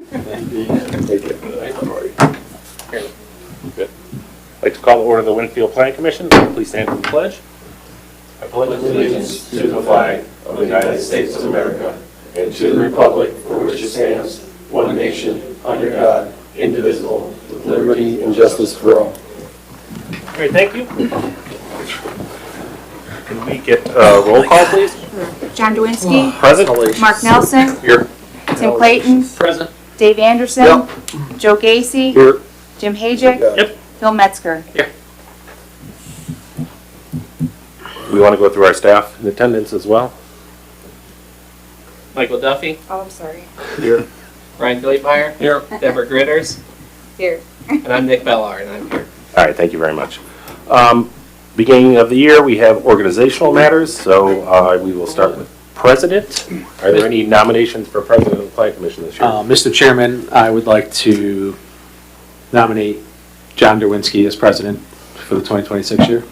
Thank you. Good. I'd like to call to order the Winfield Planning Commission. Please stand for the pledge. I pledge Allegiance to the flag of the United States of America and to the republic for which it stands, one nation, under God, indivisible, with liberty and justice for all. All right, thank you. Can we get a roll call, please? John Dwinski, Present. Mark Nelson, Here. Tim Clayton, Present. Dave Anderson, Joe Gacy, Here. Jim Hajic, Yep. Phil Metzger. We want to go through our staff in attendance as well. Michael Duffy, Oh, I'm sorry. Here. Ryan Gleitmeyer, Here. Deborah Gritters, Here. and I'm Nick Bellar, and I'm here. All right, thank you very much. Beginning of the year, we have organizational matters, so we will start with President. Are there any nominations for President of the Planning Commission this year? Mr. Chairman, I would like to nominate John Derwinski as president for the 2026 year.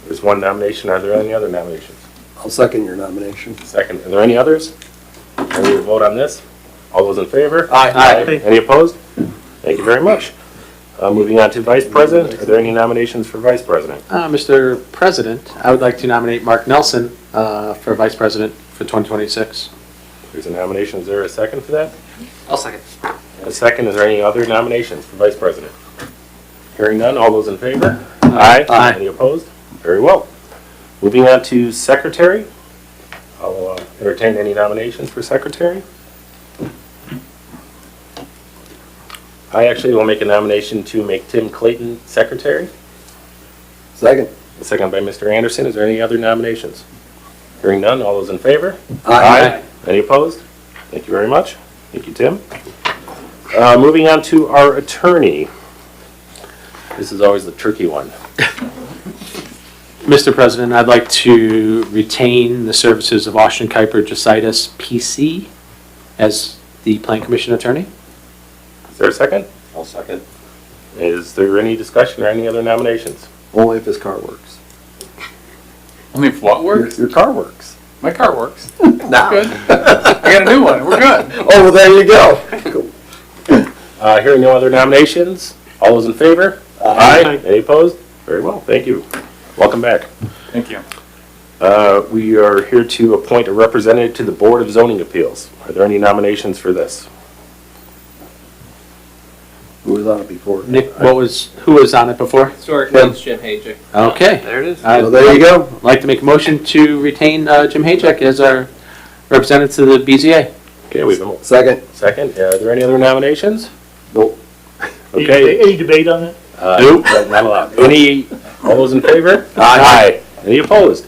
There's one nomination. Are there any other nominations? I'll second your nomination. Second. Are there any others? And we will vote on this. All those in favor? Aye. Any opposed? Thank you very much. Moving on to Vice President. Are there any nominations for Vice President? Mr. President, I would like to nominate Mark Nelson for vice president for 2026. There's a nomination. Is there a second for that? I'll second. A second. Is there any other nominations for Vice President? Hearing none. All those in favor? Aye. Aye. Any opposed? Very well. Moving on to Secretary. I'll entertain any nominations for Secretary. I actually will make a nomination to make Tim Clayton Secretary. Second. A second by Mr. Anderson. Is there any other nominations? Hearing none. All those in favor? Aye. Any opposed? Thank you very much. Thank you, Tim. Moving on to our attorney. This is always the tricky one. Mr. President, I'd like to retain the services of Austin Kuiper Jositis, PC, as the Plan Commission attorney. Is there a second? I'll second. Is there any discussion or any other nominations? Only if his car works. Only if what works? Your car works. My car works. Now. Good. I got a new one. We're good. Oh, well, there you go. Hearing no other nominations, all those in favor? Aye. Any opposed? Very well, thank you. Welcome back. Thank you. We are here to appoint a representative to the Board of Zoning Appeals. Are there any nominations for this? Who was on it before? Nick, who was on it before? Historically, it's Jim Hajic. Okay. There it is. Well, there you go. I'd like to make a motion to retain Jim Hajic as our representative to the BZA. Okay, we have a Second. second. Are there any other nominations? Nope. Okay. Any debate on it? Nope, not allowed. All those in favor? Aye. Any opposed?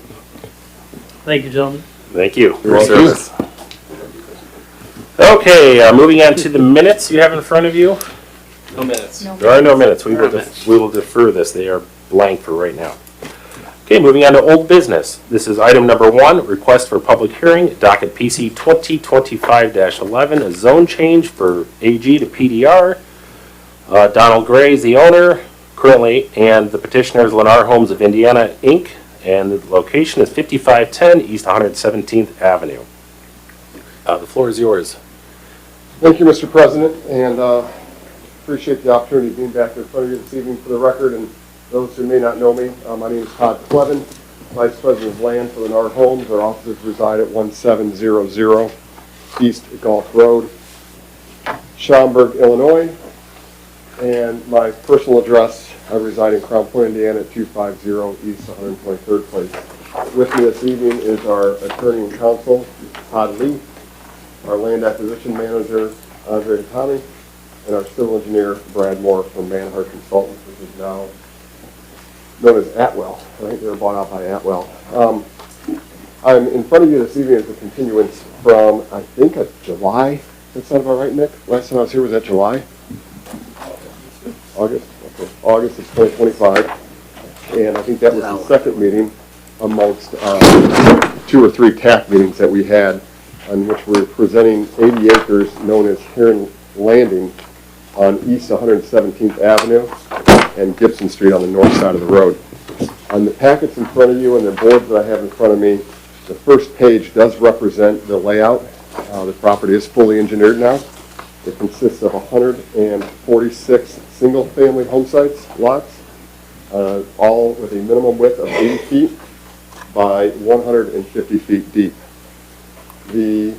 Thank you, gentlemen. Thank you for your Thank you. service. Okay, moving on to the minutes you have in front of you. No minutes. There are no minutes. We will defer this. They are blank for right now. Okay, moving on to old business. This is item number 1, request for public hearing, docket PC 2025-11, a zone change for AG to PDR. Donald Gray is the owner currently, and the petitioner is Lennar Homes of Indiana, Inc., and the location is 5510 East 117th Avenue. The floor is yours. Thank you, Mr. President, and appreciate the opportunity of being back in front of you this evening. For the record, and those who may not know me, my name is Todd Clevin, Vice President of Land for Lennar Homes. Our offices reside at 1700 East Gulf Road, Schaumburg, Illinois, and my personal address, I reside in Crown Point, Indiana at 250 East 123rd Place. With me this evening is our attorney and counsel, Todd Lee, our land acquisition manager, Andre Hatami, and our civil engineer, Brad Moore from Manhart Consultants, which is now known as Atwell. Right? They were bought out by Atwell. I'm in front of you this evening as a continuance from, I think, July. Does that sound about right, Nick? Last time I was here was that July? August? Okay. August of 2025. And I think that was the second meeting amongst 2 or 3 TAC meetings that we had, on which we were presenting 80 acres known as Heron Landing on East 117th Avenue and Gibson Street on the north side of the road. On the packets in front of you and the boards that I have in front of me, the first page does represent the layout. The property is fully engineered now. It consists of 146 single-family home sites, lots, all with a minimum width of 80 feet by 150 feet deep. The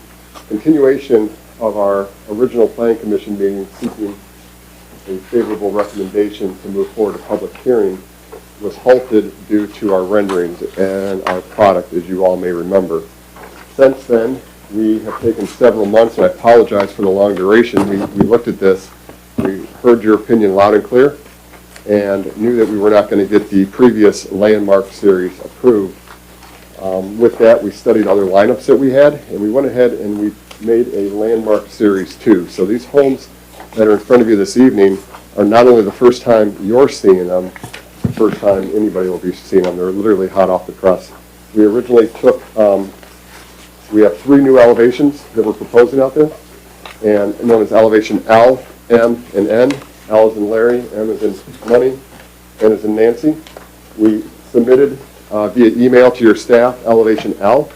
continuation of our original Plan Commission meeting seeking a favorable recommendation to move forward to public hearing was halted due to our renderings and our product, as you all may remember. Since then, we have taken several months, and I apologize for the long duration. We looked at this, we heard your opinion loud and clear, and knew that we were not going to get the previous landmark series approved. With that, we studied other lineups that we had, and we went ahead and we made a landmark series 2. So these homes that are in front of you this evening are not only the first time you're seeing them, the first time anybody will be seeing them. They're literally hot off the press. We originally took, we have 3 new elevations that we're proposing out there, and known as elevation L, M, and N. L is in Larry, M is in Money, N is in Nancy. We submitted via email to your staff elevation L,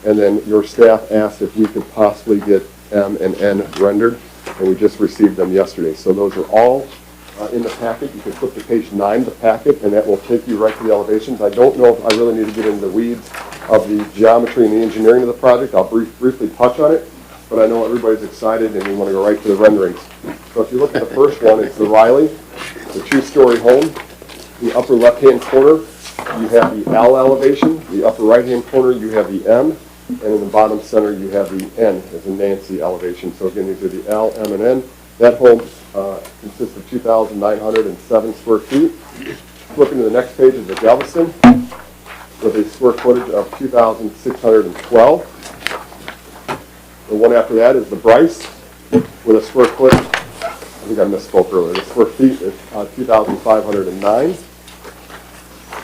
and then your staff asked if we could possibly get M and N rendered, and we just received them yesterday. So those are all in the packet. You can flip to page 9 of the packet, and that will take you right to the elevations. I don't know if I really need to get into the weeds of the geometry and the engineering of the project. I'll briefly touch on it, but I know everybody's excited and we want to go right to the renderings. So if you look at the first one, it's the Riley, the 2-story home. The upper left-hand corner, you have the L elevation. The upper right-hand corner, you have the M. And in the bottom center, you have the N as in Nancy elevation. So again, these are the L, M, and N. That home consists of 2,907 square feet. Flipping to the next page is the Galveston with a square footage of 2,612. The one after that is the Bryce with a square foot, I think I misspoke earlier, the square feet is 2,509.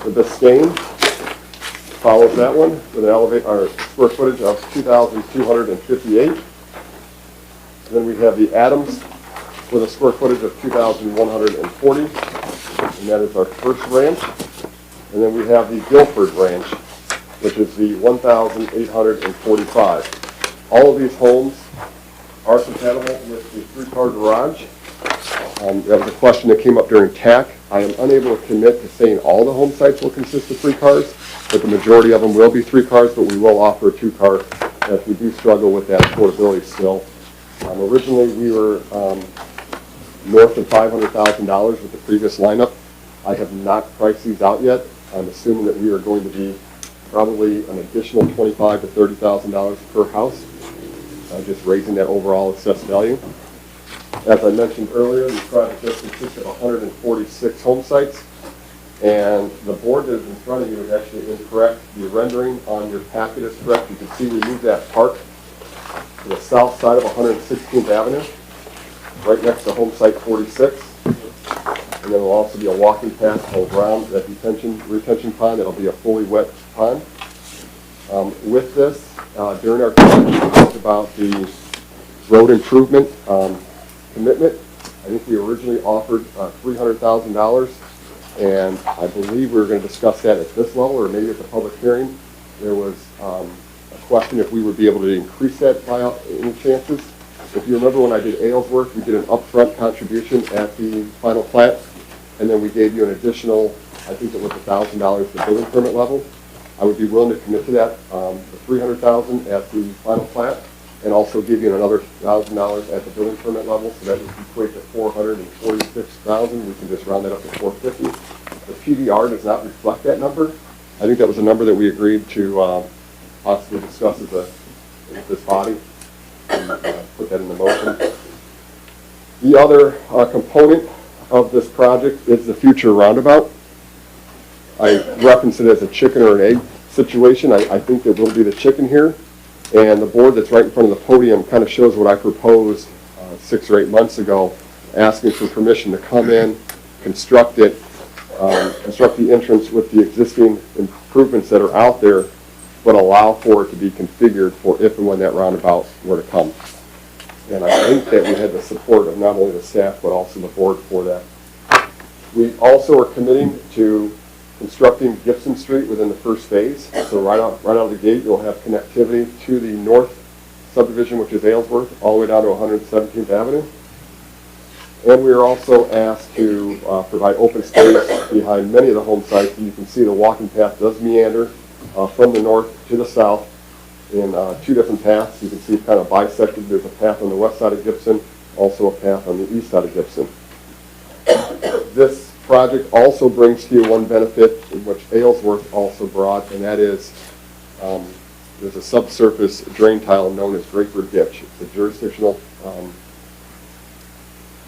The Biscayne follows that one with an square footage of 2,258. And then we have the Adams with a square footage of 2,140, and that is our first ranch. And then we have the Guilford Ranch, which is the 1,845. All of these homes are compatible with the 3-car garage. That was a question that came up during TAC. I am unable to commit to saying all the home sites will consist of 3 cars, but the majority of them will be 3 cars, but we will offer a 2-car as we do struggle with that affordability still. Originally, we were north of $500,000 with the previous lineup. I have not priced these out yet. I'm assuming that we are going to be probably an additional $25,000 to $30,000 per house, just raising that overall assessed value. As I mentioned earlier, the project just consists of 146 home sites, and the board that is in front of you is actually incorrect. The rendering on your packet is correct. You can see we moved that park to the south side of 116th Avenue, right next to home site 46. And there will also be a walking path around that retention pond. That'll be a fully wet pond. With this, during our time, we talked about the road improvement commitment. I think we originally offered $300,000, and I believe we were going to discuss that at this level or maybe at the public hearing. There was a question if we would be able to increase that by any chances. If you remember when I did Aylesworth, we did an upfront contribution at the final plat, and then we gave you an additional, I think it was $1,000 at the building permit level. I would be willing to commit to that, the $300,000 at the final plat, and also give you another $1,000 at the building permit level, so that would equate to $446,000. We can just round that up to $450. The PDR does not reflect that number. I think that was a number that we agreed to possibly discuss with this body and put that in the motion. The other component of this project is the future roundabout. I referenced it as a chicken or an egg situation. I think it will be the chicken here. And the board that's right in front of the podium kind of shows what I proposed 6 or 8 months ago, asking for permission to come in, construct it, construct the entrance with the existing improvements that are out there, but allow for it to be configured for if and when that roundabout were to come. And I think that we had the support of not only the staff, but also the board for that. We also are committing to constructing Gibson Street within the first phase. So right out of the gate, you'll have connectivity to the north subdivision, which is Aylesworth, all the way down to 117th Avenue. And we are also asked to provide open space behind many of the home sites. And you can see the walking path does meander from the north to the south in two different paths. You can see it kind of bisected. There's a path on the west side of Gibson, also a path on the east side of Gibson. This project also brings to you one benefit in which Aylesworth also brought, and that is there's a subsurface drain tile known as Draper Ditch. It's a jurisdictional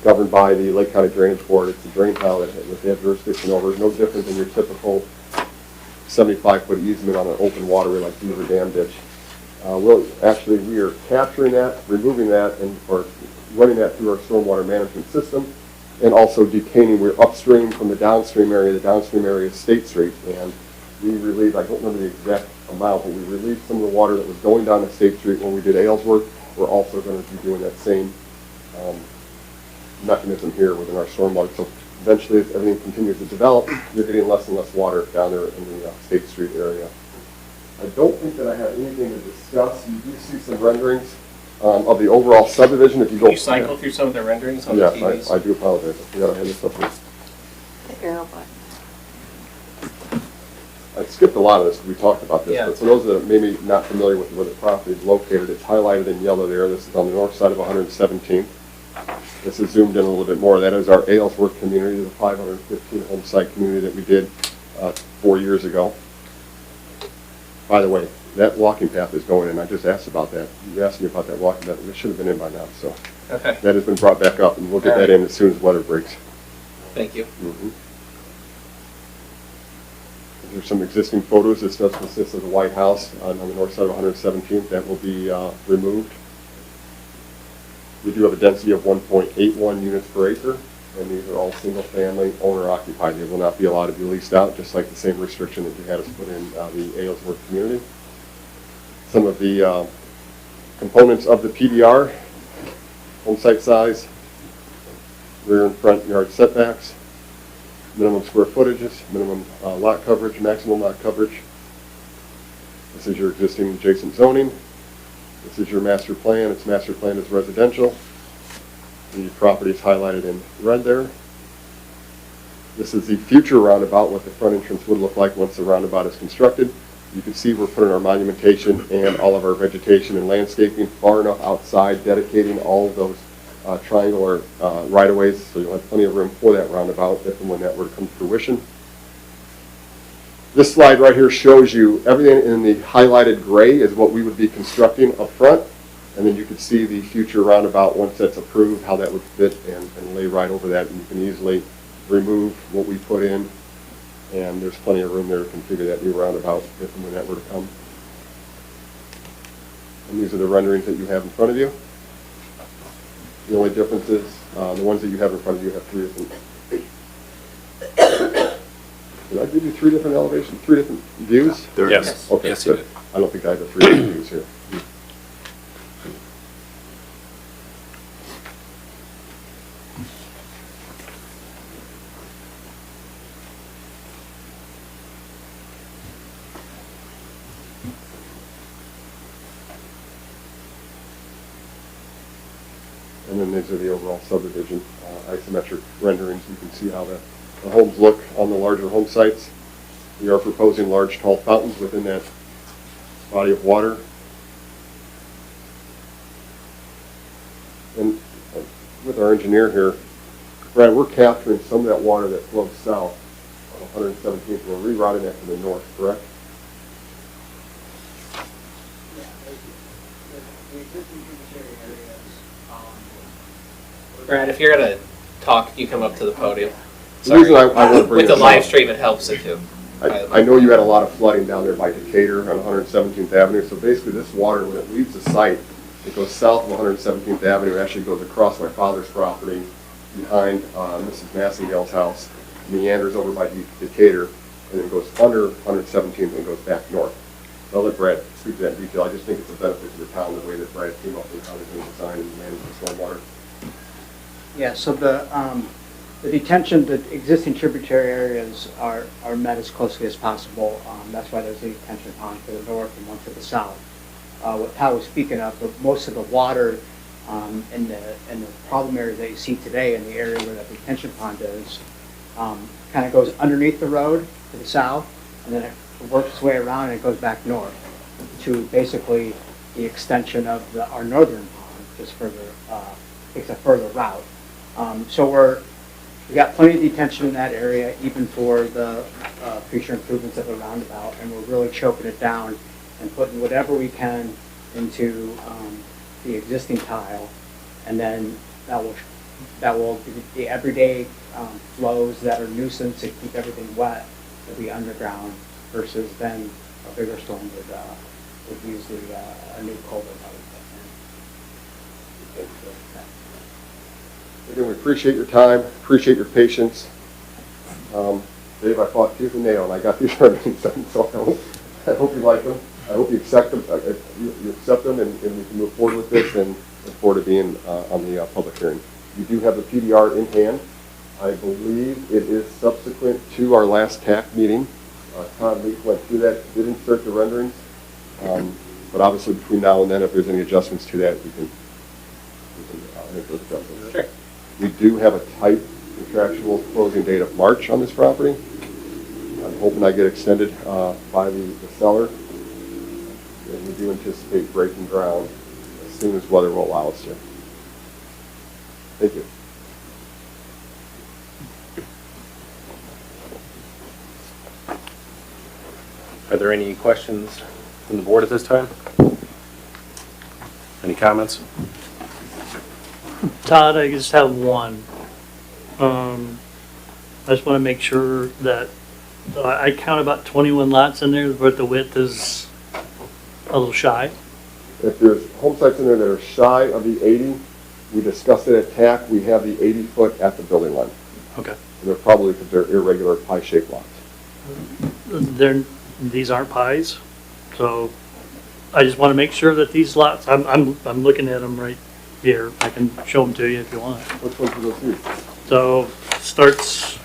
governed by the Lake County Drainage Board. It's a drain tile that they have jurisdiction over. No different than your typical 75-foot easement on an open waterway like Beaver Dam Ditch. We are capturing that, removing that, or running that through our stormwater management system, and also detaining. We're upstream from the downstream area. The downstream area is State Street, and we relieved, I don't remember the exact amount, but we relieved some of the water that was going down to State Street when we did Aylesworth. We're also going to be doing that same mechanism here within our stormwater. So eventually, as everything continues to develop, you're getting less and less water down there in the State Street area. I don't think that I have anything to discuss. You do see some renderings of the overall subdivision. If you go, Can you cycle through some of the renderings on the TVs? yes, I do apologize. I forgot I had this up here. The arrow button. I skipped a lot of this. We talked about this, Yeah. but for those that are maybe not familiar with where the property is located, it's highlighted in yellow there. This is on the north side of 117th. This is zoomed in a little bit more. That is our Aylesworth community, the 515 home site community that we did 4 years ago. By the way, that walking path is going in. I just asked about that. You asked me about that walking path. It should have been in by now, so Okay, that has been brought back up, and we'll get that in as soon as weather breaks. thank you. There's some existing photos. This does consist of the White House on the north side of 117th. That will be removed. We do have a density of 1.81 units per acre, and these are all single-family owner-occupied. They will not be allowed to be leased out, just like the same restriction that you had us put in the Aylesworth community. Some of the components of the PDR: home site size, rear and front yard setbacks, minimum square footages, minimum lot coverage, maximum lot coverage. This is your existing adjacent zoning. This is your master plan. Its master plan is residential. The property is highlighted in red there. This is the future roundabout, what the front entrance would look like once the roundabout is constructed. You can see we're putting our monumentation and all of our vegetation and landscaping far enough outside, dedicating all of those triangular right-of-ways, so you'll have plenty of room for that roundabout if and when that were to come to fruition. This slide right here shows you everything in the highlighted gray is what we would be constructing up front, and then you can see the future roundabout once that's approved, how that would fit and lay right over that, and you can easily remove what we put in, and there's plenty of room there to configure that new roundabout if and when that were to come. And these are the renderings that you have in front of you. The only difference is the ones that you have in front of you have three different. Did I give you three different elevations, three different views? Yes. Okay, Yes, you good. I don't think I have the three different views here. And then these are the overall subdivision isometric renderings. You can see how the homes look on the larger home sites. We are proposing large tall fountains within that body of water. And with our engineer here, Brad, we're capturing some of that water that flows south on 117th. We're rerouting that to the north, correct? Brad, if you're gonna talk, you come up to the podium. The reason I want to bring With the this live up- stream, it helps it too. I know you had a lot of flooding down there by Decatur on 117th Avenue, so basically this water, when it leaves the site, it goes south of 117th Avenue, actually goes across my father's property, behind Mrs. Massingale's house, meanders over by Decatur, and then goes under 117th and goes back north. I'll let Brad speak to that in detail. I just think it's a benefit to the town, the way that Brad came up with how they're going to design and manage the stormwater. Yeah, so the detention, the existing tributary areas are met as closely as possible. That's why there's a detention pond to the north and one to the south. what Todd was speaking of, but most of the water and the problem area that you see today in the area where that retention pond is, kind of goes underneath the road to the south, and then it works its way around and it goes back north to basically the extension of our northern pond, just further, takes a further route. So we got plenty of detention in that area, even for the future improvements of the roundabout, and we're really choking it down and putting whatever we can into the existing tile, and then that will be the everyday flows that are nuisance to keep everything wet will be underground, versus then a bigger storm would use a new culvert. Again, we appreciate your time, appreciate your patience. Dave, I fought tooth and nail, and I got these renderings done, so I hope you like them. I hope you accept them, you accept them, and we can move forward with this, and look forward to being on the public hearing. You do have the PDR in hand. I believe it is subsequent to our last TAC meeting. Todd Leak went through that, did insert the renderings, but obviously between now and then, if there's any adjustments to that, we can make those adjustments. Sure. We do have a tight contractual closing date of March on this property. I'm hoping I get extended by the seller. And we do anticipate breaking ground as soon as weather will allow us to. Thank you. Are there any questions from the board at this time? Any comments? Todd, I just have one. I just want to make sure that, I count about 21 lots in there, but the width is a little shy. If there's home sites in there that are shy of the 80, we discussed it at TAC, we have the 80-foot at the building line. Okay. And they're probably because they're irregular pie-shaped lots. These aren't pies, so I just want to make sure that these lots, I'm looking at them right here. I can show them to you if you want. Which ones will those be? So starts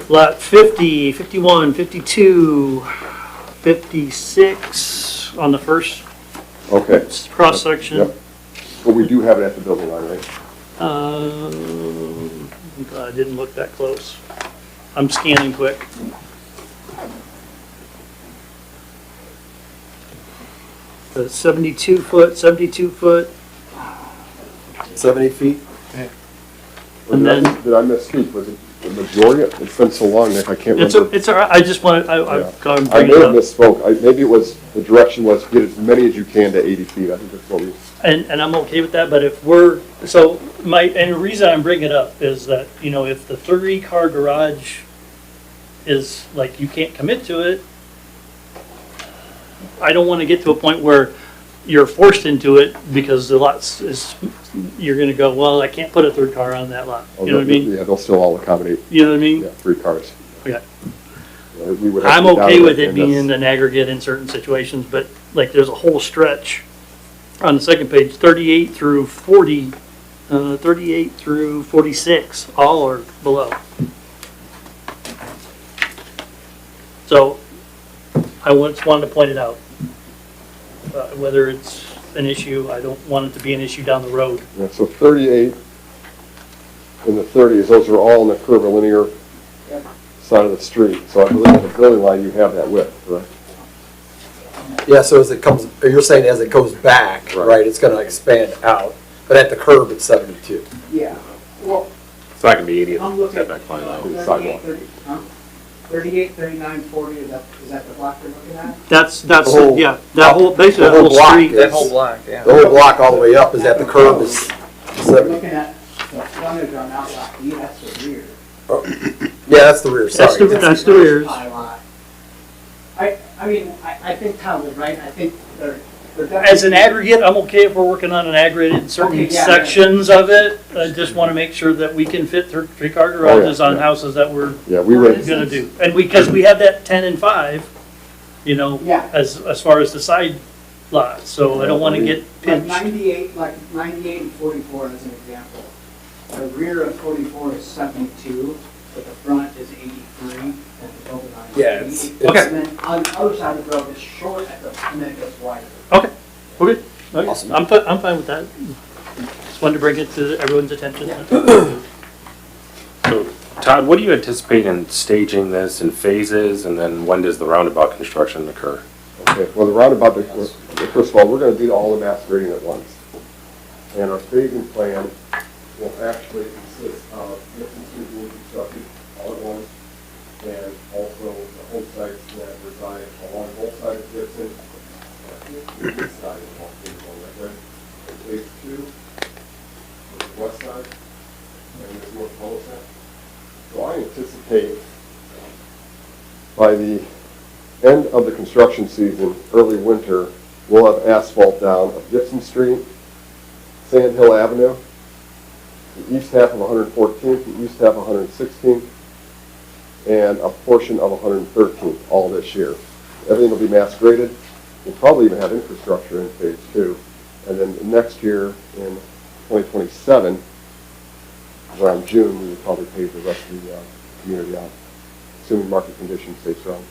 lot 50, 51, 52, 56 on the first Okay. cross section. Yep. But we do have it at the building line, right? I didn't look that close. I'm scanning quick. The 72 foot, 70 feet? Or And did then- Did I misspeak? Was it the majority? It's been so long, Nick, I can't it's remember. all right. I just want to, I've got to I bring may it have up. misspoke. Maybe it was, the direction was get as many as you can to 80 feet. I think that's what we, And I'm okay with that, but if we're, so and the reason I'm bringing it up is that, if the 3-car garage is like, you can't commit to it, I don't want to get to a point where you're forced into it because the lots you're going to go, well, I can't put a 3rd car on that lot. You know what I mean? Yeah, they'll still all accommodate, You know what I mean? 3 cars. Okay. We would have I'm to get okay down with to it being an aggregate in certain situations, but like there's a whole stretch on the second page, 38 through 40, 38 through 46, all are below. So I just wanted to point it out. Whether it's an issue, I don't want it to be an issue down the road. Yeah, so 38 and the 30s, those are all on the curvilinear side of the street. So I believe at the building line, you have that width, correct? Yeah, so as it comes, or you're saying as it goes back, Right. right, it's gonna expand out, but at the curb, it's 72. Yeah, well, It's not going to be 80 I'm looking at setback line line. 38, sidewalk. 38, 39, 40, is that the block you're looking at? That's, The whole- basically that the whole whole block street. is- That whole block, yeah. The whole block all the way up is at the curb is You're 70. looking at the frontage on Outlot E, that's the rear. Yeah, that's the rear, That's sorry. That's the rears. Pie lot. I mean, I think Tom was right, I think they're As an aggregate, I'm okay if we're working on an aggregate in certain Okay, yeah. sections of it. I just want to make sure that we can fit 3-car garages on yeah. houses that we're Yeah, we would, gonna do. And because we have that 10 and 5, Yeah. as far as the side lots, so I don't want to get Like pinched. 98 and 44 as an example. The rear of 44 is 72, but the front is 83, and the building line is Yeah, 80. it's- And then on the other side of the road, it's short at the, and then it gets wider. Okay, Okay. Awesome. I'm fine with that. Just wanted to bring it to everyone's attention. So, Todd, what do you anticipate in staging this in phases, and then when does the roundabout construction occur? Okay, well, the roundabout, first of all, we're going to do all the mass grading at once. And our phasing plan will actually consist of Gibson Street being constructed all at once, and also the home sites that reside along both sides of Gibson. This side of the home, right there. And phase 2, the west side, and there's more cul-de-sac. So I anticipate by the end of the construction season, early winter, we'll have asphalt down of Gibson Street, Sand Hill Avenue, the east half of 114th, the east half of 116th, and a portion of 113th, all this year. Everything will be mass graded. We'll probably even have infrastructure in phase 2. And then next year, in 2027, around June, we will probably pave the rest of the community out, assuming market conditions stay strong.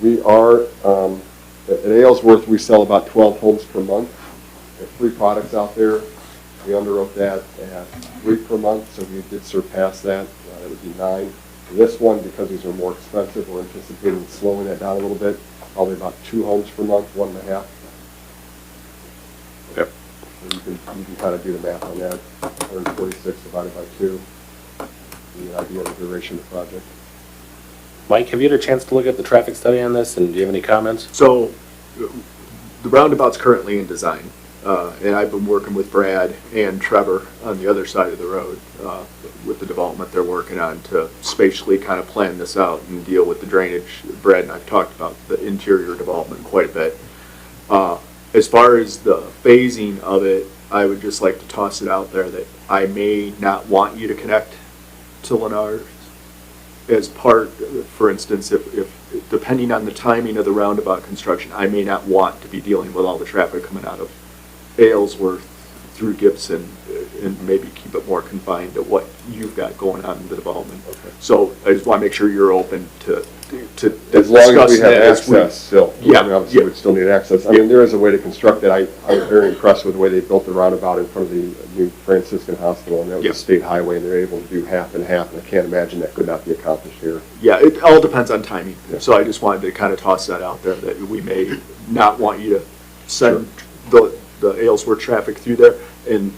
We are, at Aylesworth, we sell about 12 homes per month. There are 3 products out there. We underwrote that at 3 per month, so we did surpass that. That would be 9. This one, because these are more expensive, we're anticipating slowing that down a little bit, probably about 2 homes per month, 1.5. Yep. So you can kind of do the math on that. 146 divided by 2, the idea of the duration of the project. Mike, have you had a chance to look at the traffic study on this, and do you have any comments? So the roundabout's currently in design, and I've been working with Brad and Trevor on the other side of the road with the development they're working on to spatially kind of plan this out and deal with the drainage. Brad and I've talked about the interior development quite a bit. As far as the phasing of it, I would just like to toss it out there that I may not want you to connect to Lennar as part, for instance, if depending on the timing of the roundabout construction, I may not want to be dealing with all the traffic coming out of Aylesworth through Gibson, and maybe keep it more confined to what you've got going on in the development. Okay. So I just want to make sure you're open to As long as discuss we have that as we- access still. Yeah, I mean, obviously, yeah. we'd still need access. I mean, there is a way to construct it. I'm very impressed with the way they built the roundabout in front of the new Franciscan Hospital, and that was Yeah. a state highway, and they're able to do half and half, and I can't imagine that could not be accomplished here. Yeah, it all depends on timing. Yeah. So I just wanted to kind of toss that out there, that we may not want you to send the Aylesworth traffic through there, and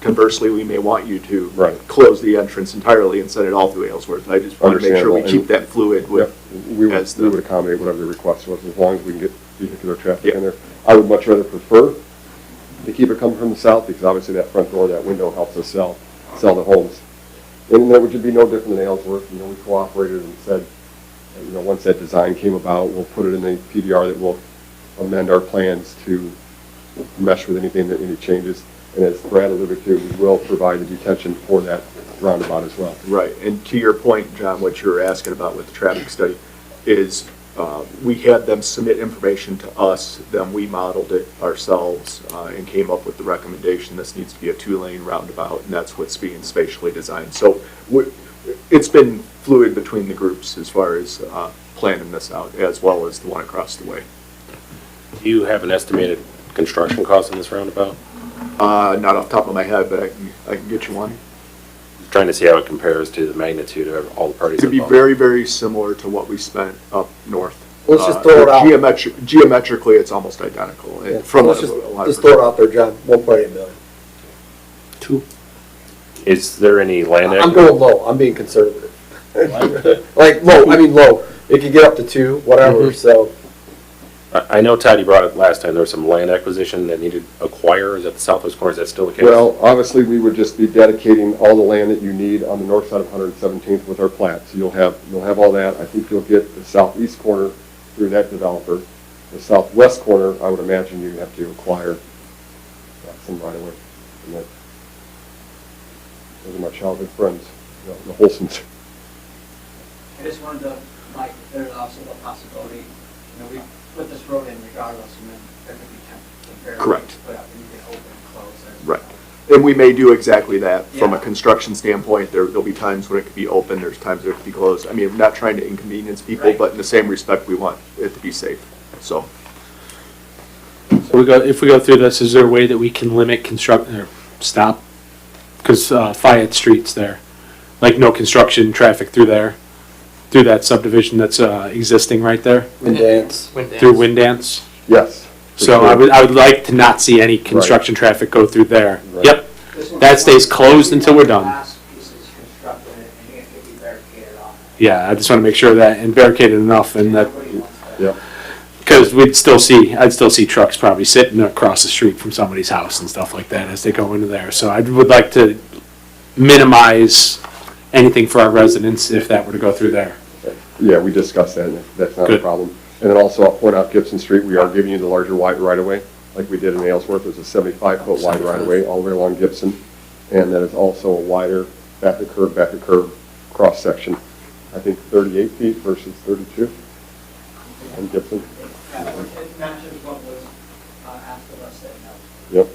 conversely, we may want you to Right. close the entrance entirely and send it all through Aylesworth. I just want to make sure we Understandable. keep that fluid Yep, with, we as would the- accommodate whatever the request was, as long as we can get vehicular traffic Yeah. in there. I would much rather prefer to keep it coming from the south, because obviously that front door, that window helps us sell the homes. And that would be no different than Aylesworth. You know, we cooperated and said, you know, once that design came about, we'll put it in the PDR that will amend our plans to mesh with any changes. And as Brad alluded to, we will provide the detention for that roundabout as well. right. And to your point, John, what you were asking about with the traffic study is we had them submit information to us, then we modeled it ourselves and came up with the recommendation, this needs to be a 2-lane roundabout, and that's what's being spatially designed. So it's been fluid between the groups as far as planning this out, as well as the one across the way. Do you have an estimated construction cost on this roundabout? Not off the top of my head, but I can get you one. Trying to see how it compares to the magnitude of all the parties It'd be involved. very, very similar to what we spent up north. Let's just throw it out. Geometrically, it's almost identical. Yeah. From Let's a lot of just throw it out there, John, 1.8 million. Is there any land? I'm going low, I'm being conservative. Like, low, it could get up to 2, whatever, so. I know, Todd, you brought it last time, there was some land acquisition that needed to acquire, is that the southwest corner, is that still the case? Well, obviously, we would just be dedicating all the land that you need on the north side of 117th with our plat. So you'll have all that. I think you'll get the southeast corner through that developer. The southwest corner, I would imagine you have to acquire some right away. And that, those are my childhood friends, the Holsons. I just wanted to, Mike, there's also the possibility, we put this road in regardless, and then there could be temporary. Correct. Put up, and you can open and close. Right. And we may do exactly that. From a Yeah. construction standpoint, there'll be times when it could be open, there's times when it could be closed. I mean, we're not trying to inconvenience people, Right. but in the same respect, we want it to be safe. so. So if we go through this, is there a way that we can limit or stop? Because Fayette Street's there, like no construction traffic through there, through that subdivision that's existing right there, And dance. through Windance. Yes. for So sure. I would like to not see any construction traffic go through there. Right. Yep, that stays closed until we're done. Last piece is constructed and it can be barricaded off. Yeah, I just want to make sure that, and barricaded enough, and that, Nobody wants that. Yep. because I'd still see trucks probably sitting across the street from somebody's house and stuff like that as they go into there. So I would like to minimize anything for our residents if that were to go through there. Yeah, we discussed that, and that's not a Good. problem. And then also, I'll point out Gibson Street, we are giving you the larger wide right-of-way, like we did in Aylesworth. There's a 75-foot wide right-of-way all the way along Gibson, and that is also a wider back-to-curb cross-section. I think 38 feet versus 32 on Gibson. Yeah, it matches what was asked of us at no.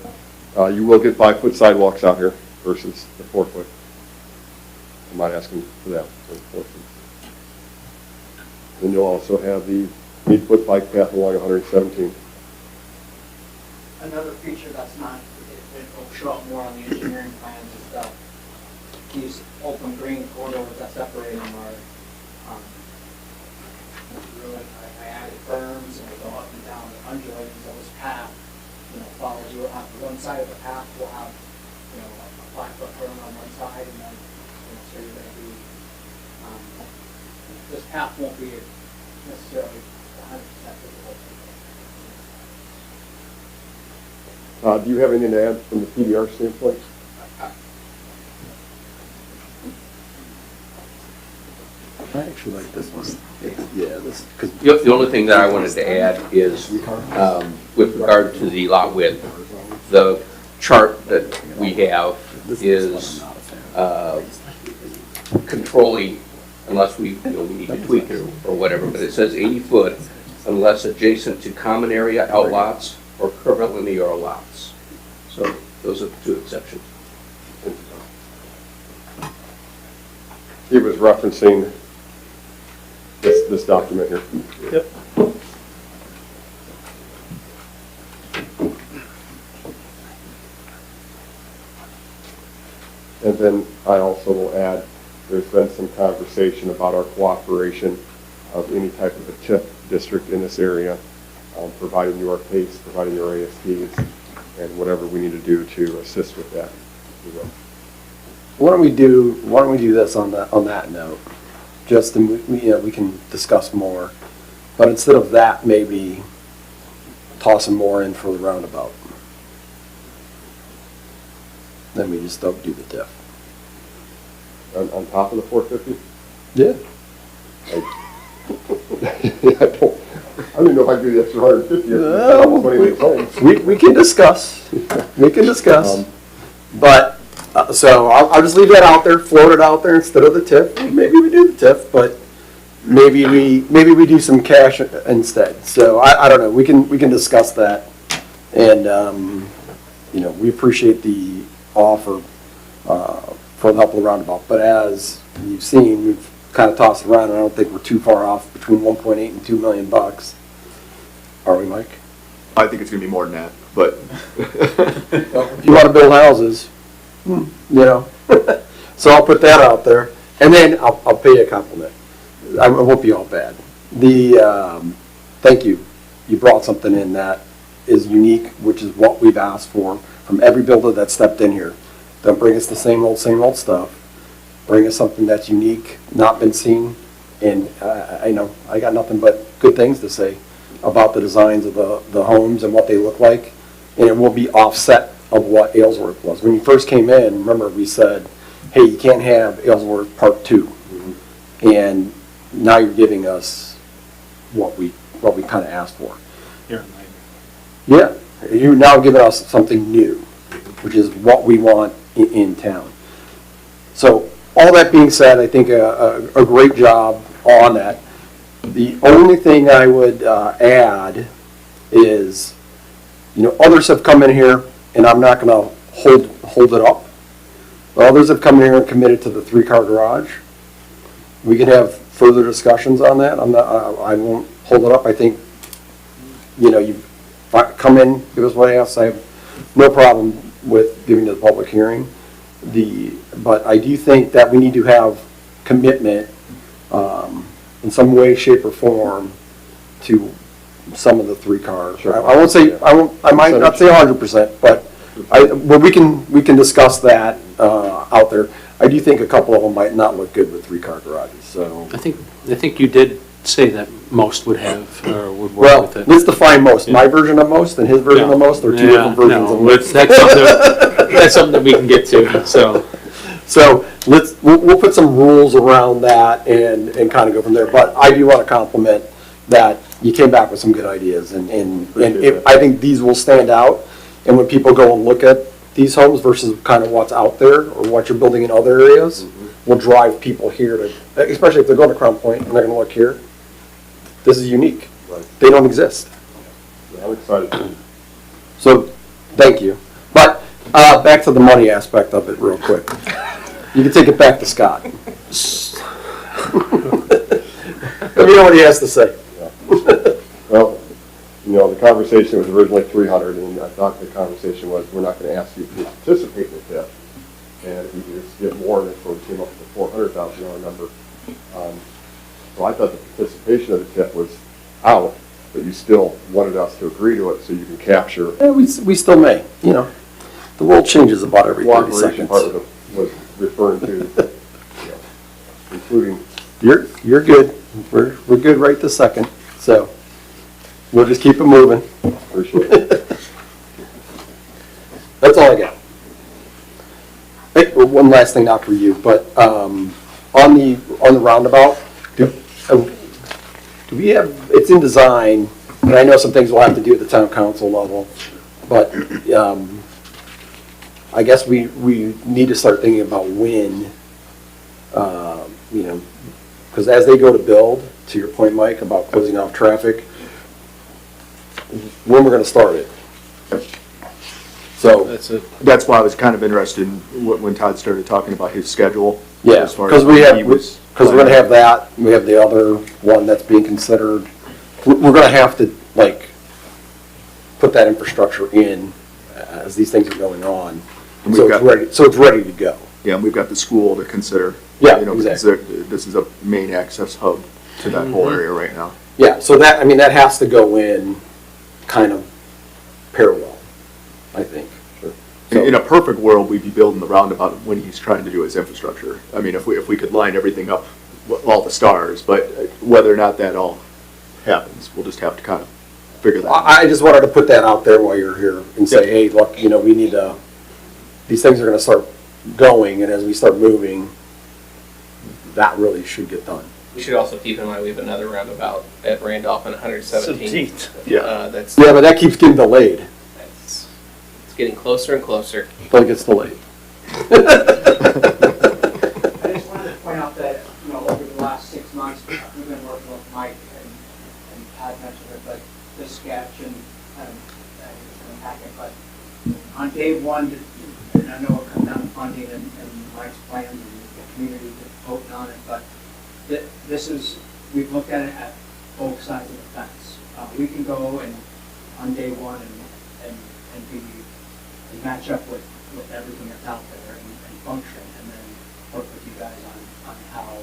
Yep. You will get 5-foot sidewalks out here versus the 4-foot. I'm not asking for that, so 4 feet. Then you'll also have the 8-foot bike path along 117. Another feature that's not, it will show up more on the engineering plans is that these open green corridors that separate them are, really, I added berms and they go up and down and undulating, so this path, follows you on one side of the path will have, a 5-foot berm on one side and then, so you're gonna be, this path won't be necessarily 100% visible. Do you have anything to add from the PDR standpoint? I actually like this one. Yeah, this, because The only thing that I wanted to add is, with regard to the lot width, the chart that we have is controlling, unless we need to tweak it or whatever, but it says 80 foot unless adjacent to common area outlots or curvilinear lots. So those are the two exceptions. He was referencing this document here. Yep. And then I also will add, there's been some conversation about our cooperation of any type of a TIF district in this area, providing your PACE, providing your ASTs, and whatever we need to do to assist with that. we will. why don't we do this on that note? Just to, we can discuss more. But instead of that, maybe tossing more in for the roundabout. Then we just don't do the TIF. On top of the 450? Yeah. I don't even know if I can do the extra 150. We can discuss. We can discuss. But, so I'll just leave that out there, float it out there instead of the TIF. Maybe we do the TIF, but maybe we do some cash instead. So I don't know. We can discuss that. And, we appreciate the offer for the help of the roundabout. But as you've seen, we've kind of tossed around, and I don't think we're too far off between 1.8 and $2 million. Are we, Mike? I think it's gonna be more than that, but. If you want to build houses, so I'll put that out there, and then I'll pay you a compliment. I won't be all bad. Thank you. You brought something in that is unique, which is what we've asked for from every builder that stepped in here. Don't bring us the same old stuff. Bring us something that's unique, not been seen, and I know I got nothing but good things to say about the designs of the homes and what they look like, and it will be offset of what Aylesworth was. When you first came in, remember we said, hey, you can't have Aylesworth Part 2, and now you're giving us what we kind of asked for. Yeah, you're now giving us something new, which is what we want in town. So all that being said, I think a great job on that. The only thing I would add is, others have come in here, and I'm not going to hold it up, but others have come in here and committed to the 3-car garage. We can have further discussions on that. I won't hold it up. I think you know, you come in, give us what else, I have no problem with giving to the public hearing. But I do think that we need to have commitment, in some way, shape, or form to some of the three cars. I won't say, I might not say 100%, but we can discuss that, out there. I do think a couple of them might not look good with three-car garages, so. I think you did say that most would have, or would work Well, with it. let's define most. My version of most and his version of most are two different versions of most. That's something that we can get to, so. So we'll put some rules around that and kind of go from there. But I do want to compliment that you came back with some good ideas, and I think these will stand out. And when people go and look at these homes versus kind of what's out there or what you're building in other areas, will drive people here to, especially if they're going to Crown Point and they're going to look here. This is unique. They don't exist. I'm excited. So, thank you. But, back to the money aspect of it real quick. You can take it back to Scott. Let me know what he has to say. Well, you know, the conversation was originally 300, and I thought the conversation was, we're not going to ask you to participate in the TIF. And if we could just get more, that's where we came up with the $400,000 number. So I thought the participation of the TIF was out, but you still wanted us to agree to it so you can capture. Yeah, we still may, you know. The world changes about every 30 Cooperation part seconds. was referring to, you know, including. You're good. We're good right this second. So, we'll just keep it moving. Appreciate it. That's all I got. Hey, one last thing, not for you, but on the roundabout, do we have? It's in design, and I know some things we'll have to do at the town council level, but I guess we need to start thinking about when, you know, because as they go to build, to your point, Mike, about closing off traffic, when we're going to start it. So. That's why I was kind of interested in when Todd started talking about his schedule. Yeah, as far because as we're when he going was to have that, we have the other one that's being considered. We're going to have to, like, put that infrastructure in as these things are going on. And So we've it's got- ready, so it's ready to go. Yeah, and we've got the school to consider. Yeah, You know, because exactly. this is a main access hub to that whole area right now. Yeah, so that, I mean, that has to go in kind of parallel, I think. In a perfect world, we'd be building the roundabout when he's trying to do his infrastructure. I mean, if we could line everything up, all the stars, but whether or not that all happens, we'll just have to kind of figure that out. I just wanted to put that out there while you're here and say, hey, look, you know, we need to, these things are going to start going, and as we start moving, that really should get done. We should also keep in mind we have another roundabout at Randolph and 117th. 17th. Yeah. That's Yeah, but that keeps getting delayed. it's getting closer and closer. But it gets delayed. I just wanted to point out that, you know, over the last 6 months, we've been working with Mike and Todd mentioned it, but this sketch and the packet, but on day one, and I know it comes down to funding and Mike's plans and the community voting on it, but this is, we've looked at it at both sides of the fence. We can go and on day one and match up with everything that's out there and function, and then work with you guys on how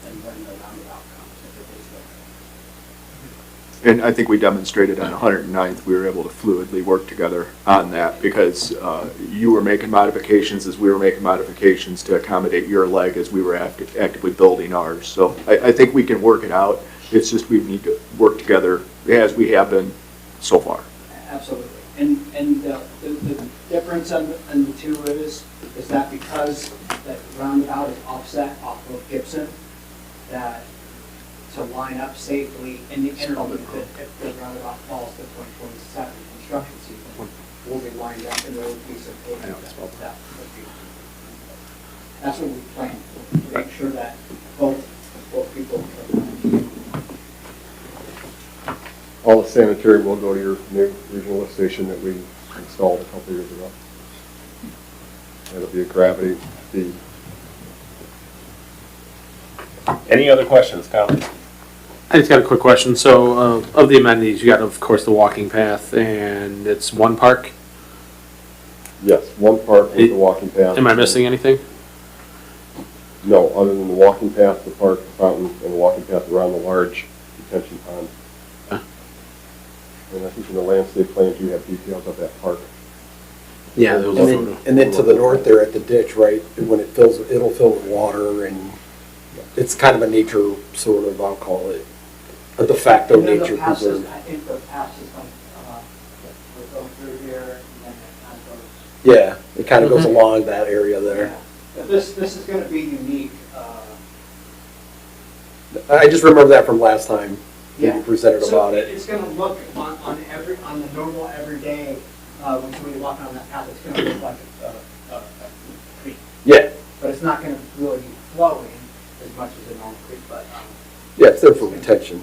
and when the roundabout comes, if it is there. And I think we demonstrated on 109th, we were able to fluidly work together on that because you were making modifications as we were making modifications to accommodate your leg as we were actively building ours. So I think we can work it out. It's just we need to work together as we have been so far. Absolutely. And the difference on the two is that because that roundabout is offset off of Gibson, that to line up safely in the interlude, if the roundabout falls to 2027 construction season, we'll be lined up in the little piece of pavement that would be. That's what we plan for, to make sure that both people can. All the sanitary will go to your new regional lift station that we installed a couple years ago. It'll be a gravity feed. Any other questions, comments? I just got a quick question. So, of the amenities, you got, of course, the walking path, and it's one park. Yes, one park with the walking path. Am I missing anything? No, other than the walking path, the park, the fountain, and the walking path around the large detention pond. Huh. And I think in the landscape plans, you have details of that park. Yeah, And then to the north there at the ditch, right, when it fills, it'll fill with water and it's kind of a nature sort of, I'll call it, a de facto And then nature the pass preserve. system, I think the pass system would go through here, and then it kind of goes. Yeah, it kind of goes along that area there. Yeah. But this is gonna be unique, I just remember that from last time you Yeah. presented so about it. it's gonna look on the normal everyday, when somebody walking on that path, it's gonna look like a creek. Yeah, But it's not gonna really be flowing as much as a normal creek, but, yeah, it's there for retention.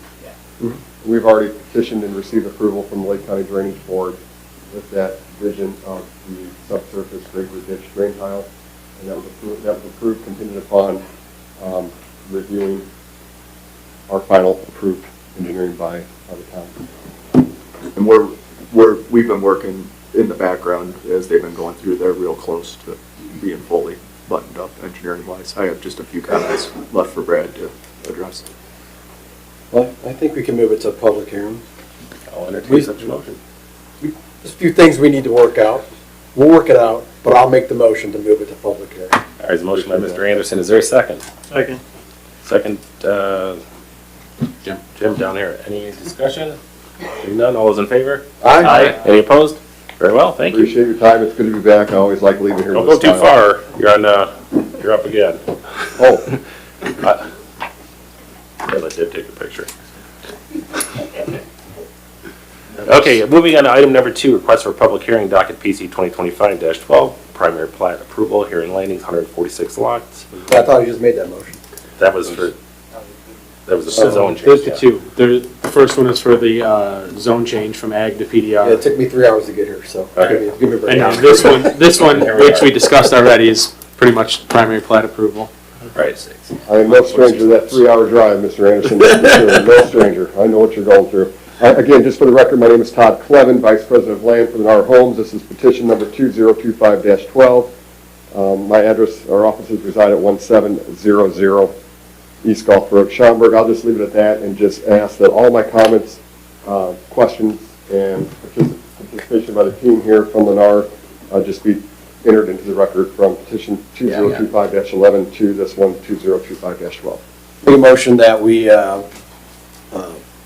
We've already petitioned and received approval from the Lake County Drainage Board with that vision of the subsurface Gregory Ditch drain tile. And that was approved contingent upon reviewing our final approved engineering by the town. And we've been working in the background as they've been going through. They're real close to being fully buttoned up engineering wise. I have just a few comments left for Brad to address. Well, I think we can move it to a public hearing. I'll entertain such a motion. There's a few things we need to work out. We'll work it out, but I'll make the motion to move it to public hearing. All right, there's a motion by Mr. Anderson. Is there a second? Second. Second, Jim down here. Any discussion? Hearing none, all those in favor? Aye. Any opposed? Very well, thank you. Appreciate your time. It's good to be back. I always like leaving here Don't with go a too smile. far. You're on, you're up again. Oh, I'll let Dib take a picture. Okay, moving on to item number 2, request for public hearing, docket PC 2025-12, primary plat approval, Hearing Landings, 146 lots. I thought you just made that motion. That was the zone change. There's the two. The first one is for the zone change from ag to Yeah, it PDR. took me 3 hours to get here, so Okay. give me a break. And then this one, which we discussed already, is pretty much primary plat approval. Right. I am no stranger to that 3-hour drive, Mr. Anderson. No stranger. I know what you're going through. Again, just for the record, my name is Todd Clevin, Vice President of Land for the Lennar Homes. This is petition number 2025-12. My address, our offices reside at 1700 East Gulf Road, Schaumburg. I'll just leave it at that and just ask that all my comments, questions, and participation by the team here from Lennar just be entered into the record from petition 2025-11 to this one, 2025-12. Make a motion that we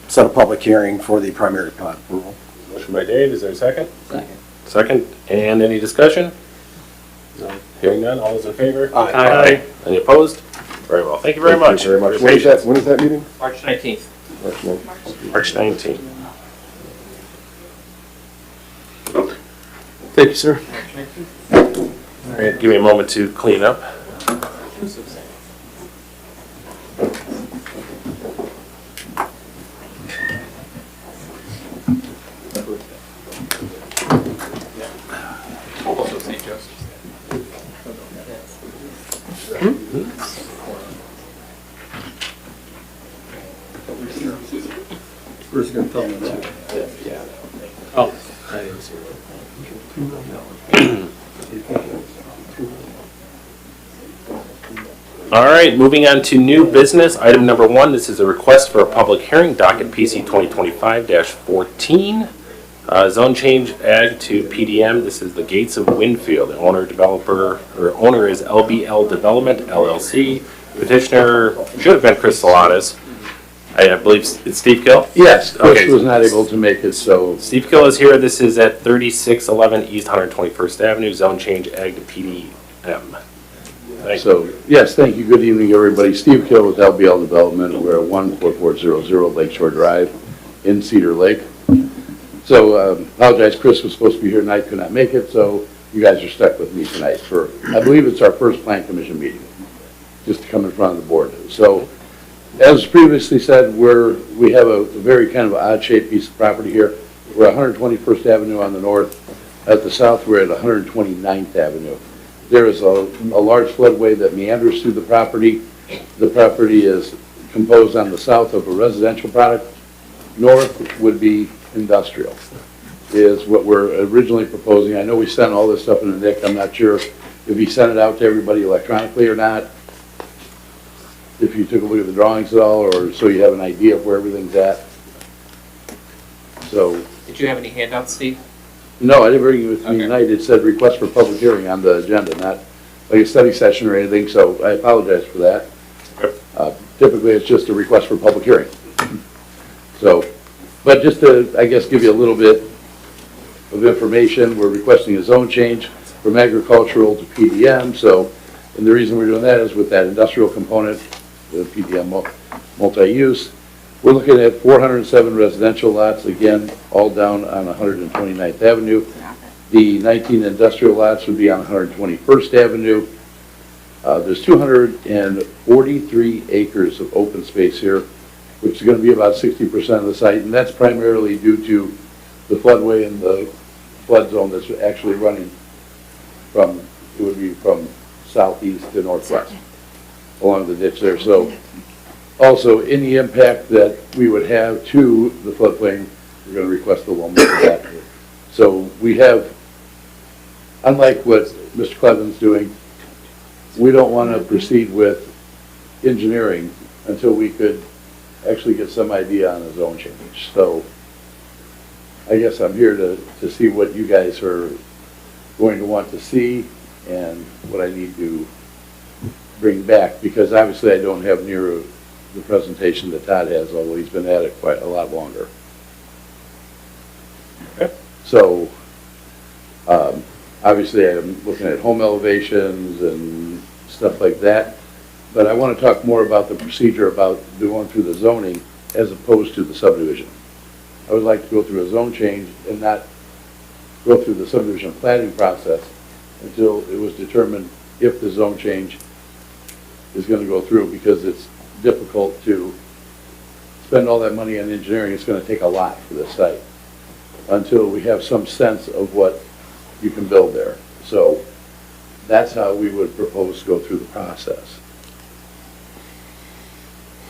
set a public hearing for the primary plat approval. Motion by Dave, is there a second? Second. Second, and any discussion? Hearing none, all those in favor? Aye. Any opposed? Very well, thank you very much. Thank you very much. for your patience. When is that meeting? March 19th. March 9th. March 19th. Thank you, sir. All right, give me a moment to clean up. Also St. Joseph's. Where's it gonna film it? Oh, I didn't see it. All right, moving on to new business. Item number 1, this is a request for a public hearing, docket PC 2025-14. Zone change ag to PDM. This is the Gates of Winfield. The owner is LBL Development LLC. Petitioner should have been Chris Salatas. I believe it's Steve Kill? Yes, Chris Okay. was not able to make it, so Steve Kill is here. This is at 3611 East 121st Avenue, zone change ag to PDM. Thank you. yes, thank you. Good evening, everybody. Steve Kill with LBL Development. We're at 14400 Lakeshore Drive in Cedar Lake. So apologize, Chris was supposed to be here tonight, could not make it, so you guys are stuck with me tonight for, I believe it's our first Plan Commission meeting, just to come in front of the board. So as previously said, we have a very kind of odd-shaped piece of property here. We're at 121st Avenue on the north. At the south, we're at 129th Avenue. There is a large floodway that meanders through the property. The property is composed on the south of a residential product. North would be industrial, is what we're originally proposing. I know we sent all this stuff in the Nick. I'm not sure if he sent it out to everybody electronically or not. If you took a look at the drawings at all, or so you have an idea of where everything's at. So, Did you have any handouts, Steve? no, I didn't bring it with me Okay. tonight. It said request for public hearing on the agenda, not like a study session or anything, so I apologize for that. Typically, it's just a request for public hearing. So, but just to, I guess, give you a little bit of information, we're requesting a zone change from agricultural to PDM, so, and the reason we're doing that is with that industrial component, the PDM multi-use. We're looking at 407 residential lots, again, all down on 129th Avenue. The 19 industrial lots would be on 121st Avenue. There's 243 acres of open space here, which is going to be about 60% of the site, and that's primarily due to the floodway and the flood zone that's actually running from, it would be from southeast to northwest along the ditch there. So also, any impact that we would have to the floodplain, we're going to request the loan for that. So we have, unlike what Mr. Cleven's doing, we don't want to proceed with engineering until we could actually get some idea on a zone change. So I guess I'm here to see what you guys are going to want to see and what I need to bring back, because obviously I don't have near the presentation that Todd has, although he's been at it quite a lot longer. So, obviously I'm looking at home elevations and stuff like that, but I want to talk more about the procedure about going through the zoning as opposed to the subdivision. I would like to go through a zone change and not go through the subdivision planning process until it was determined if the zone change is going to go through, because it's difficult to spend all that money on engineering. It's going to take a lot for this site until we have some sense of what you can build there. So that's how we would propose to go through the process.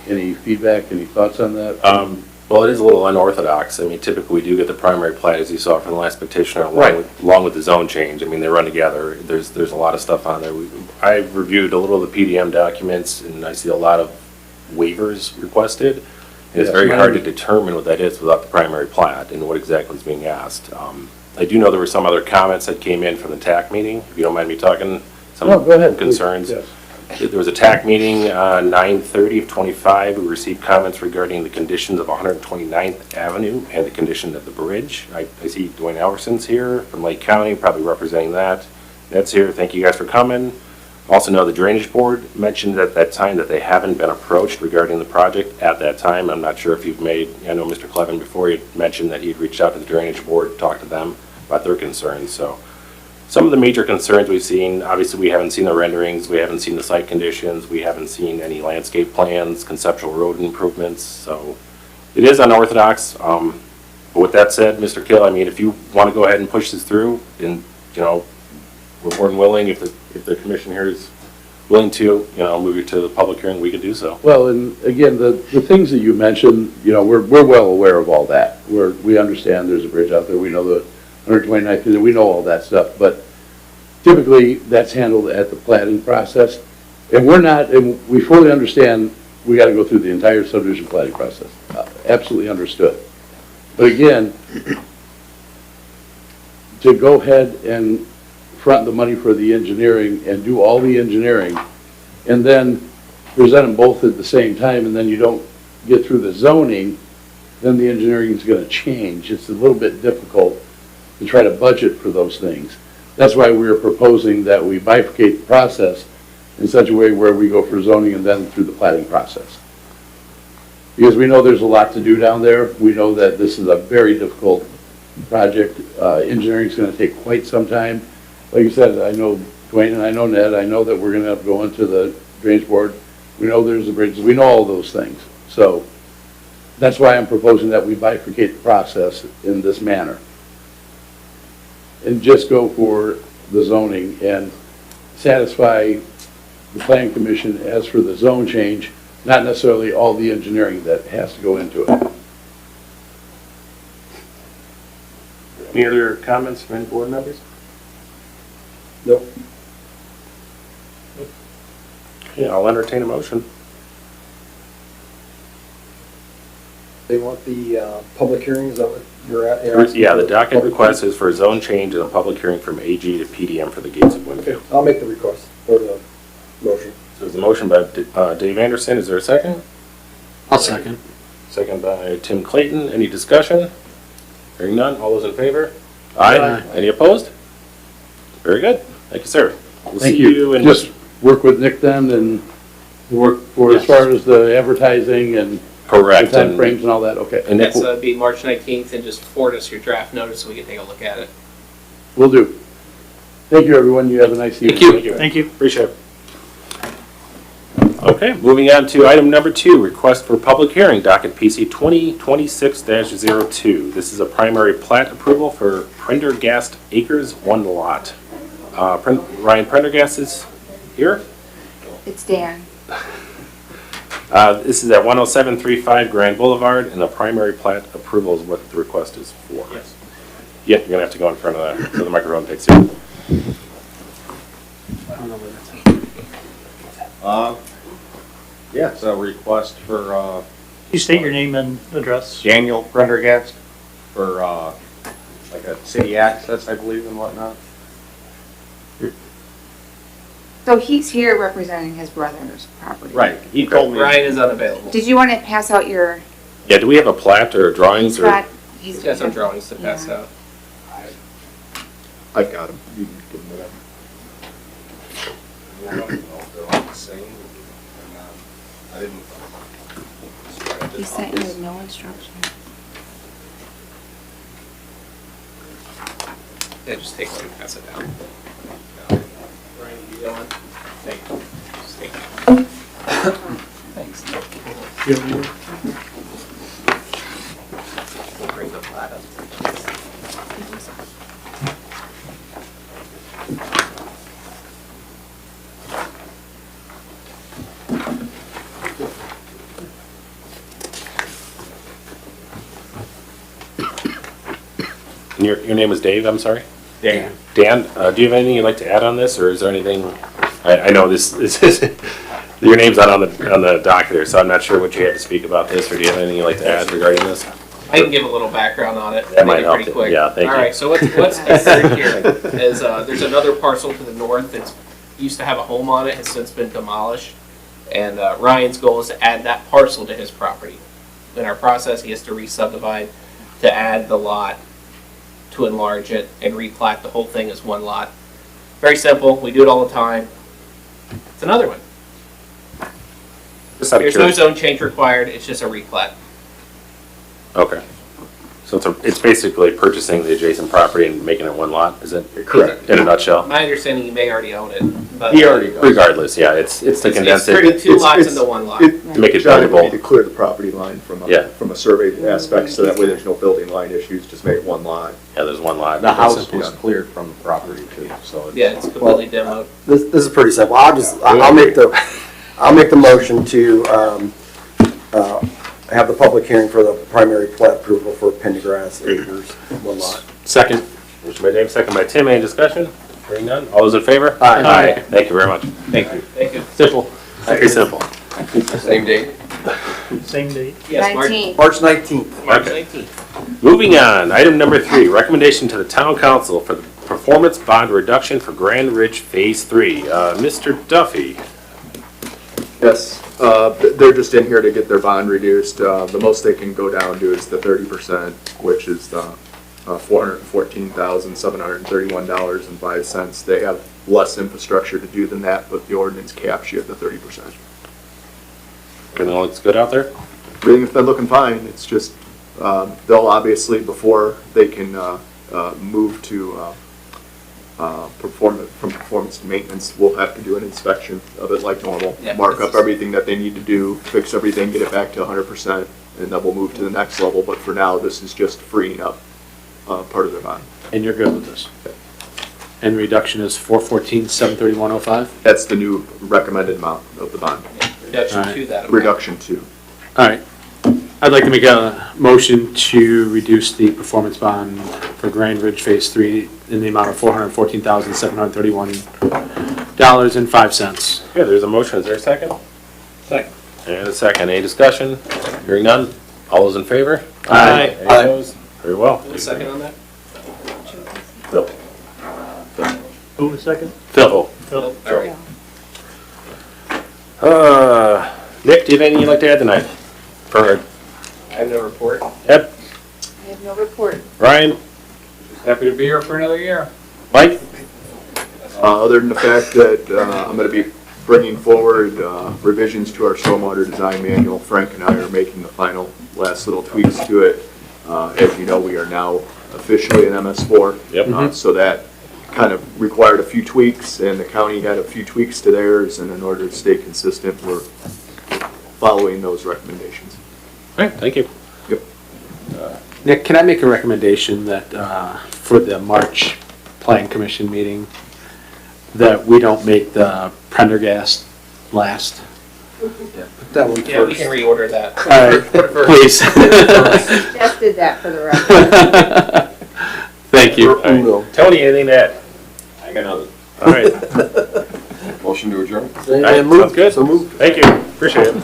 Any feedback, any thoughts on that? Well, it is a little unorthodox. I mean, typically we do get the primary plat, as you saw from the last petitioner, Right. along with the zone change. I mean, they run together. There's a lot of stuff on there. I've reviewed a little of the PDM documents, and I see a lot of waivers requested. And it's Yes, very hard to mine- determine what that is without the primary plat and what exactly is being asked. I do know there were some other comments that came in from the TAC meeting, if you don't mind me talking. Some No, go ahead, please. concerns. Yes. There was a TAC meeting on 9/30/25. We received comments regarding the conditions of 129th Avenue and the condition of the bridge. I see Dwayne Alverson's here from Lake County, probably representing that. Ned's here. Thank you guys for coming. Also know the Drainage Board mentioned at that time that they haven't been approached regarding the project at that time. I'm not sure if you've made, I know Mr. Clevin before he mentioned that he'd reached out to the Drainage Board, talked to them about their concerns. So some of the major concerns we've seen, obviously we haven't seen the renderings, we haven't seen the site conditions, we haven't seen any landscape plans, conceptual road improvements, so it is unorthodox. But with that said, Mr. Kill, I mean, if you want to go ahead and push this through, and, you know, we're more than willing, if the commission here is willing to, you know, move it to the public hearing, we could do so. Well, and again, the things that you mentioned, you know, we're well aware of all that. We understand there's a bridge out there, we know the 129th, we know all that stuff, but typically that's handled at the planning process. And we fully understand we got to go through the entire subdivision planning process. Absolutely understood. But again, to go ahead and front the money for the engineering and do all the engineering and then present them both at the same time, and then you don't get through the zoning, then the engineering is going to change. It's a little bit difficult to try to budget for those things. That's why we are proposing that we bifurcate the process in such a way where we go for zoning and then through the planning process. Because we know there's a lot to do down there. We know that this is a very difficult project. Engineering is going to take quite some time. Like you said, I know Dwayne and I know Ned, I know that we're going to have to go into the Drainage Board. We know there's a bridge, we know all those things. So that's why I'm proposing that we bifurcate the process in this manner. And just go for the zoning and satisfy the planning commission as for the zone change not necessarily all the engineering that has to go into it. Any other comments from any board members? Nope. Okay, I'll entertain a motion. They want the public hearings, is that what you're at? Yeah, the docket request is for a zone change and a public hearing from AG to PDM for the gates of Winfield. I'll make the request or the motion. So there's a motion by Dave Anderson. Is there a second? I'll second. Second by Tim Clayton. Any discussion? Hearing none. All those in favor? Aye. Any opposed? Very good. Thank you, sir. We'll Thank see you. in Just work with Nick then and work for as Yes. far as the advertising and the correct. time And, frames and all that, okay. and Nick, That's be March 19th, and just forward us your draft notice so we can take a look at it. Will do. Thank you, everyone. You have a nice evening. thank you. Thank you. Appreciate it. Okay, moving on to item number 2, request for public hearing, docket PC 2026-02. This is a primary plat approval for Prendergast Acres, 1 lot. Ryan Prendergast is here. It's Dan. This is at 10735 Grand Boulevard, and the primary plat approval is what the request is for. Yes. Yeah, you're gonna have to go in front of that, so the microphone picks you. Yeah, it's a request for You state your name and address. Daniel Prendergast for like a city access, I believe, and whatnot. So he's here representing his brother's property. Right, he told me. Ryan is unavailable. Did you want to pass out your, Yeah, do we have a plat or drawings he's or? got, He's got some drawings to pass Yeah. out. I've got them. You can give them I don't know if they're all the same or not. I didn't. He sent you with no instruction. Yeah, just take one and pass it down. Ryan, you got one? Thank you. Just take it. Thanks. We'll bring the plat up. And your name is Dave, I'm sorry? Dan. Dan, do you have anything you'd like to add on this, or is there anything, I know this is, your name's not on the docket here, so I'm not sure what you had to speak about this, or do you have anything you'd like to add regarding this? I can give a little background on it. That might make it help pretty it. quick. Yeah, thank you. All right, so what's occurred here is there's another parcel to the north that used to have a home on it, has since been demolished. And Ryan's goal is to add that parcel to his property. In our process, he has to re-subdivide to add the lot, to enlarge it, and replat the whole thing as one lot. Very simple, we do it all the time. It's another one. Just out of There's no curiosity. zone change required, it's just a replat. Okay. So it's basically purchasing the adjacent property and making it one lot, is it? Correct. In a nutshell? My understanding, you may already own it, but. He already does. Regardless, yeah, it's to condense It's turning it. two lots It's- into one lot. To make it John, we buildable. need to clear the property line from Yeah. a survey aspect, so that way there's no building line issues, just make it one lot. Yeah, there's one lot. The house Simple. was cleared from the property too, so it's. Yeah, it's completely demoed. This is pretty simple. I'll make the motion to, have the public hearing for the primary plat approval for Pendergrass Acres, 1 lot. Second. Motion by Dave, second by Tim. Any discussion? Hearing none. All those in favor? Aye. Aye. Thank you very much. Thank you. Thank you. Simple. Very simple. Same date? Same date. Yes, March 19. March 19th. March Okay. 19th. Moving on, item number 3, recommendation to the town council for the performance bond reduction for Grand Ridge Phase 3. Mr. Duffy. Yes, they're just in here to get their bond reduced. The most they can go down to is the 30%, which is the $414,731.05. They have less infrastructure to do than that, but the ordinance caps you at the 30%. Everything looks good out there? Everything's been looking fine. It's just, they'll obviously, before they can move to performance to maintenance, we'll have to do an inspection of it like normal. Yeah, Mark this up is- everything that they need to do, fix everything, get it back to 100%, and then we'll move to the next level. But for now, this is just freeing up part of their bond. And you're good with this? And reduction is 414, 731.05? That's the new recommended amount of the bond. Reduction Alright. to that amount. Reduction to. All right. I'd like to make a motion to reduce the performance bond for Grand Ridge Phase 3 in the amount of $414,731.05. Okay, there's a motion. Is there a second? Second. And a second. Any discussion? Hearing none. All those in favor? Aye. Any opposed? Very well. A second on that? Phil. Who was second? Phil. Phil. All right. Nick, do you have anything you'd like to add tonight? For I have no report. Ed, I have no report. Ryan, Happy to be here for another year. Mike? Other than the fact that I'm going to be bringing forward revisions to our stormwater design manual, Frank and I are making the final last little tweaks to it. As you know, we are now officially an MS4. Yep. So that kind of required a few tweaks, and the county had a few tweaks to theirs, and in order to stay consistent, we're following those recommendations. All right, thank you. Yep. Nick, can I make a recommendation that for the March Plan Commission meeting, that we don't make the Prendergast last? Put that one Yeah, we can first. reorder that. All right, please. Suggested that for the record. Thank you. Or Uno. Tony, anything to add? I got nothing. All right. Motion to adjourn? All right, And move. sounds good. So moved. Thank you. Appreciate it.